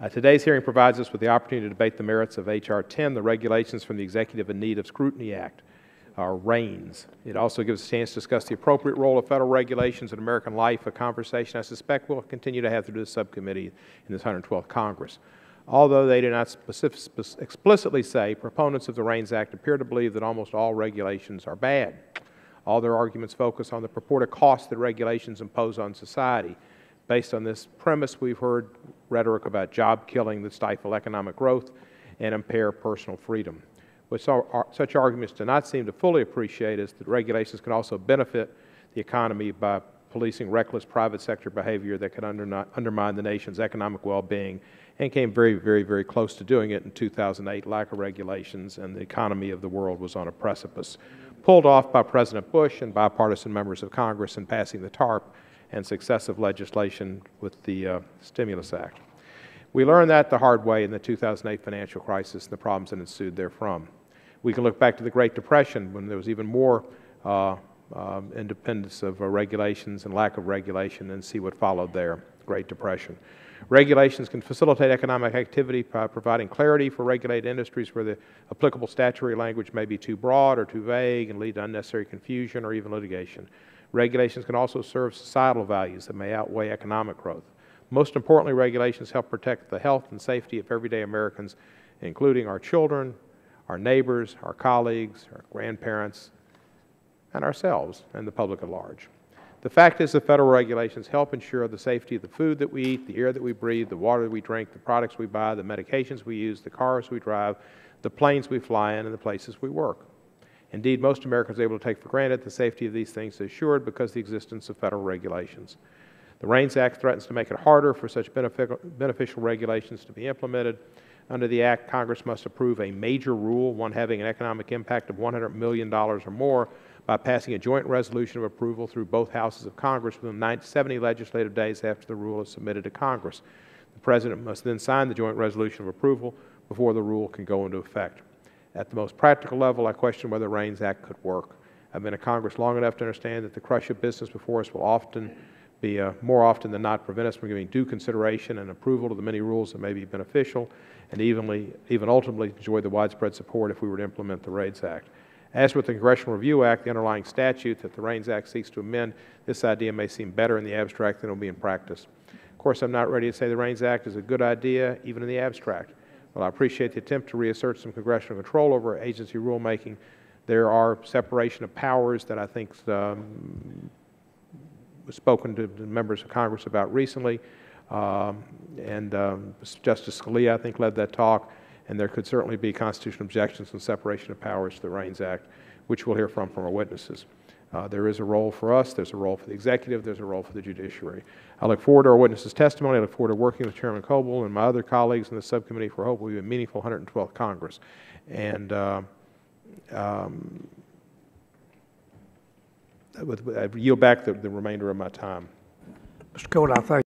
Today's hearing provides us with the opportunity to debate the merits of H.R. 10, the Regulations from the Executive in Need of Scrutiny Act, or REINS. It also gives us a chance to discuss the appropriate role of federal regulations in American life, a conversation I suspect we'll continue to have through this subcommittee in this 112th Congress. Although they do not explicitly say, proponents of the REINS Act appear to believe that almost all regulations are bad. All their arguments focus on the purported costs that regulations impose on society. Based on this premise, we've heard rhetoric about job killing that stifle economic growth and impair personal freedom. What such arguments do not seem to fully appreciate is that regulations can also benefit the economy by policing reckless private sector behavior that can undermine the nation's economic well-being, and came very close to doing it in 2008. Lack of regulations, and the economy of the world was on a precipice. Pulled off by President Bush and bipartisan members of Congress in passing the TARP and successive legislation with the Stimulus Act. We learned that the hard way in the 2008 financial crisis and the problems that ensued therefrom. We can look back to the Great Depression, when there was even more independence of regulations and lack of regulation, and see what followed there, Great Depression. Regulations can facilitate economic activity by providing clarity for regulated industries where the applicable statutory language may be too broad or too vague and lead to unnecessary confusion or even litigation. Regulations can also serve societal values that may outweigh economic growth. Most importantly, regulations help protect the health and safety of everyday Americans, including our children, our neighbors, our colleagues, our grandparents, and ourselves, and the public at large. The fact is that federal regulations help ensure the safety of the food that we eat, the air that we breathe, the water that we drink, the products we buy, the medications we use, the cars we drive, the planes we fly in, and the places we work. Indeed, most Americans are able to take for granted the safety of these things is assured because of the existence of federal regulations. The REINS Act threatens to make it harder for such beneficial regulations to be implemented. Under the Act, Congress must approve a major rule, one having an economic impact of $100 million or more, by passing a joint resolution of approval through both houses of Congress within 70 legislative days after the rule is submitted to Congress. The President must then sign the joint resolution of approval before the rule can go into effect. At the most practical level, I question whether the REINS Act could work. I've been in Congress long enough to understand that the crush of business before us will often be, more often than not, prevent us from giving due consideration and approval to the many rules that may be beneficial, and even ultimately enjoy the widespread support if we were to implement the REINS Act. As with the Congressional Review Act, the underlying statute that the REINS Act seeks to amend, this idea may seem better in the abstract than it will be in practice. Of course, I'm not ready to say the REINS Act is a good idea, even in the abstract. While I appreciate the attempt to reassert some congressional control over agency rulemaking, there are separation of powers that I think was spoken to the members of Congress about recently, and Justice Scalia, I think, led that talk, and there could certainly be constitutional objections and separation of powers to the REINS Act, which we'll hear from our witnesses. There is a role for us, there's a role for the executive, there's a role for the judiciary. I look forward to our witnesses' testimony. I look forward to working with Chairman Coble and my other colleagues in the subcommittee for hopefully a meaningful 112th Congress. And I yield back the remainder of my time. Mr. Coble, I thank